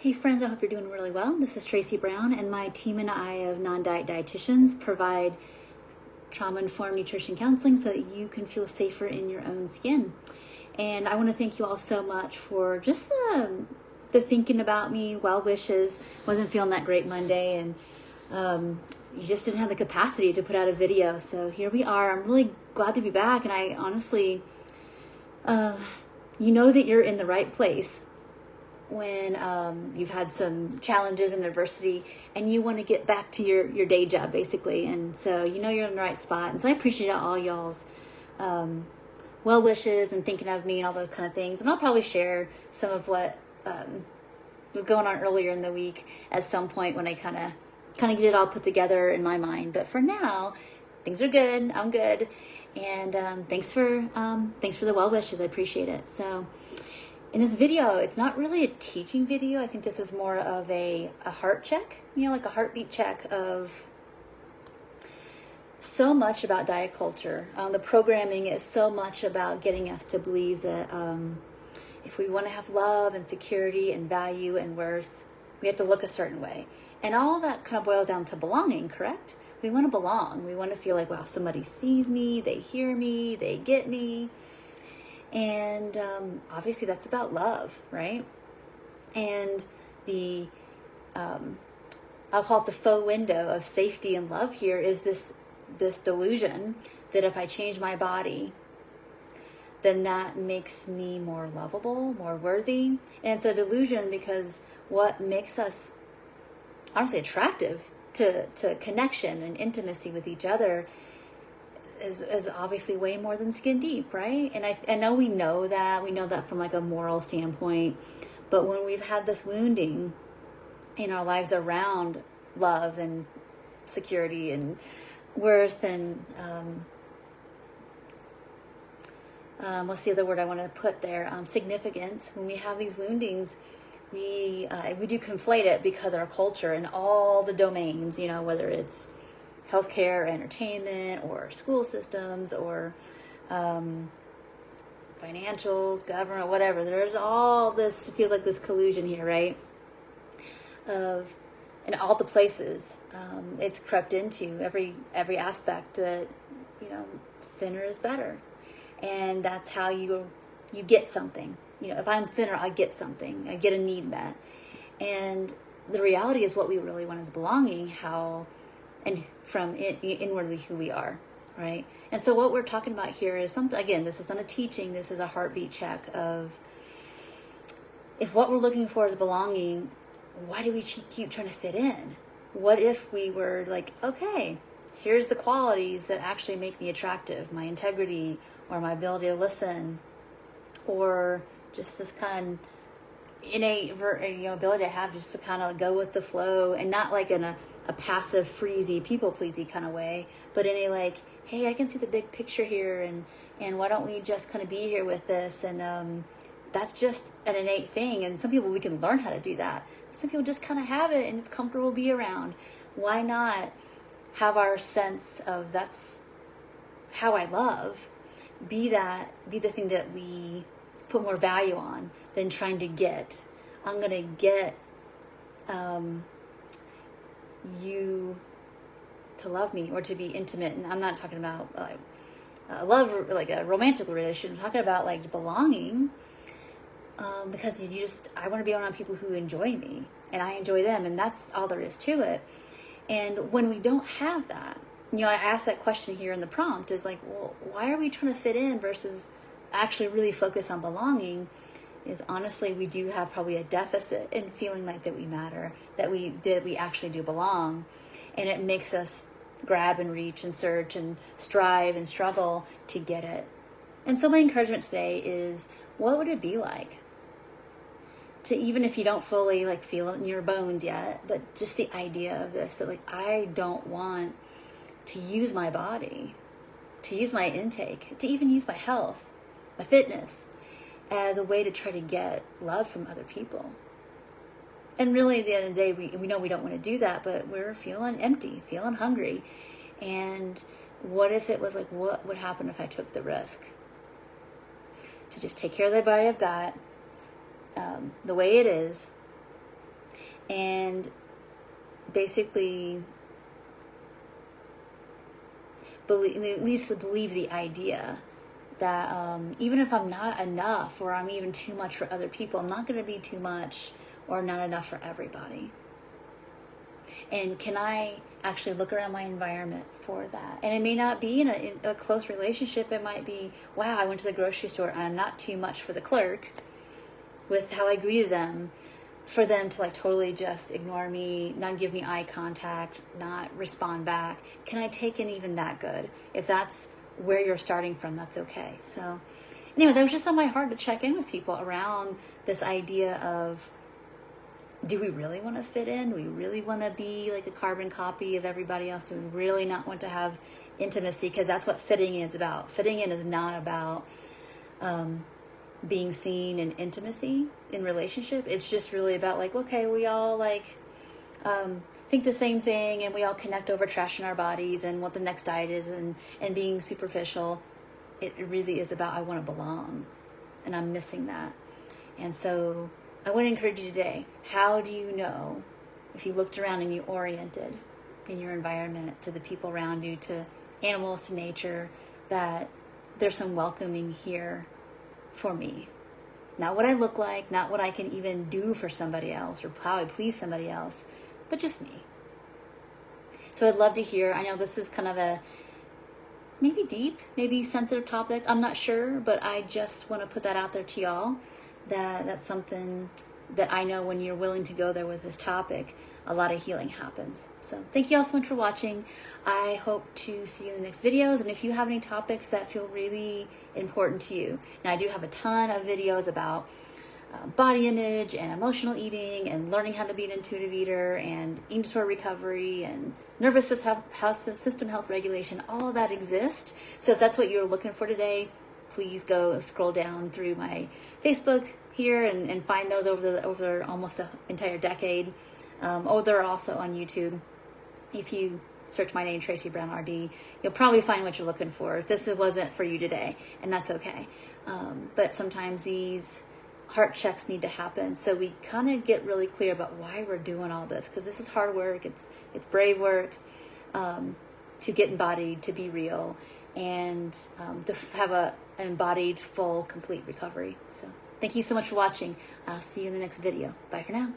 Hey friends, I hope you're doing really well. This is Tracy Brown, and my team and I of non-diet dietitians provide trauma-informed nutrition counseling so that you can feel safer in your own skin. And I want to thank you all so much for just the thinking about me, well wishes. Wasn't feeling that great Monday, and you just didn't have the capacity to put out a video. So here we are. I'm really glad to be back, and I honestly, you know that you're in the right place when you've had some challenges and adversity and you want to get back to your day job, basically. And so you know you're in the right spot. And so I appreciate all y'all's well wishes and thinking of me and all those kind of things. And I'll probably share some of what was going on earlier in the week at some point when I kind of get it all put together in my mind. But for now, things are good. I'm good. And thanks for the well wishes. I appreciate it. So in this video, it's not really a teaching video. I think this is more of a heart check, like a heartbeat check of so much about diet culture. The programming is so much about getting us to believe that if we want to have love and security and value and worth, we have to look a certain way. And all that kind of boils down to belonging, correct? We want to belong. We want to feel like, wow, somebody sees me, they hear me, they get me. And obviously that's about love, right? And the, I'll call it the faux window of safety and love here is this delusion that if I change my body, then that makes me more lovable, more worthy. And it's a delusion because what makes us honestly attractive to connection and intimacy with each other is obviously way more than skin deep, right? And I know we know that from like a moral standpoint, but when we've had this wounding in our lives around love and security and worth and what's the other word I want to put there? Significance. When we have these woundings, we do conflate it because our culture and all the domains, whether it's healthcare, entertainment, or school systems, or financials, government, whatever. There's all this, it feels like this collusion here, right? In all the places, it's crept into every aspect that, thinner is better. And that's how you get something. If I'm thinner, I get something. I get a need met. And the reality is what we really want is belonging, and from inwardly who we are, right? And so what we're talking about here is something, again, this is not a teaching, this is a heartbeat check of if what we're looking for is belonging, why do we keep trying to fit in? What if we were like, okay, here's the qualities that actually make me attractive, my integrity or my ability to listen, or just this kind of innate ability to have just to kind of go with the flow and not like in a passive, freezy, people-pleasy kind of way, but in a like, hey, I can see the big picture here, and why don't we just kind of be here with this? And that's just an innate thing. And some people, we can learn how to do that. Some people just kind of have it, and it's comfortable to be around. Why not have our sense of that's how I love be the thing that we put more value on than trying to get. I'm going to get you to love me or to be intimate. And I'm not talking about love, like a romantic relationship. I'm talking about like belonging, because I want to be around people who enjoy me and I enjoy them, and that's all there is to it. And when we don't have that, I asked that question here in the prompt is like, well, why are we trying to fit in versus actually really focus on belonging? Is honestly, we do have probably a deficit in feeling like that we matter, that we actually do belong. And it makes us grab and reach and search and strive and struggle to get it. And so my encouragement today is, what would it be like to, even if you don't fully like feel it in your bones yet, but just the idea of this, that like, I don't want to use my body, to use my intake, to even use my health, my fitness, as a way to try to get love from other people. And really, at the end of the day, we know we don't want to do that, but we're feeling empty, feeling hungry. And what if it was like, what would happen if I took the risk to just take care of the body I've got, the way it is, and basically believe the idea that even if I'm not enough, or I'm even too much for other people, I'm not going to be too much or not enough for everybody. And can I actually look around my environment for that? And it may not be in a close relationship. It might be, wow, I went to the grocery store and I'm not too much for the clerk with how I greeted them, for them to like totally just ignore me, not give me eye contact, not respond back. Can I take in even that good? If that's where you're starting from, that's okay. So anyway, that was just on my heart to check in with people around this idea of, do we really want to fit in? Do we really want to be like a carbon copy of everybody else? Do we really not want to have intimacy? Because that's what fitting in is about. Fitting in is not about being seen in intimacy in relationship. It's just really about like, okay, we all like think the same thing, and we all connect over trash in our bodies and what the next diet is, and being superficial. It really is about, I want to belong, and I'm missing that. And so I want to encourage you today, how do you know, if you looked around and you oriented in your environment to the people around you, to animals, to nature, that there's some welcoming here for me? Not what I look like, not what I can even do for somebody else or how I please somebody else, but just me. So I'd love to hear. I know this is kind of a maybe deep, maybe sensitive topic. I'm not sure, but I just want to put that out there to y'all. That's something that I know when you're willing to go there with this topic, a lot of healing happens. So thank you all so much for watching. I hope to see you in the next videos. And if you have any topics that feel really important to you, now I do have a ton of videos about body image and emotional eating and learning how to be an intuitive eater and eating disorder recovery and nervous system health regulation. All of that exists. So if that's what you're looking for today, please go scroll down through my Facebook here and find those over almost the entire decade. Or they're also on YouTube. If you search my name, Tracy Brown RD, you'll probably find what you're looking for. If this wasn't for you today, and that's okay. But sometimes these heart checks need to happen, so we kind of get really clear about why we're doing all this, because this is hard work. It's brave work to get embodied, to be real, and to have an embodied, full, complete recovery. So thank you so much for watching. I'll see you in the next video. Bye for now.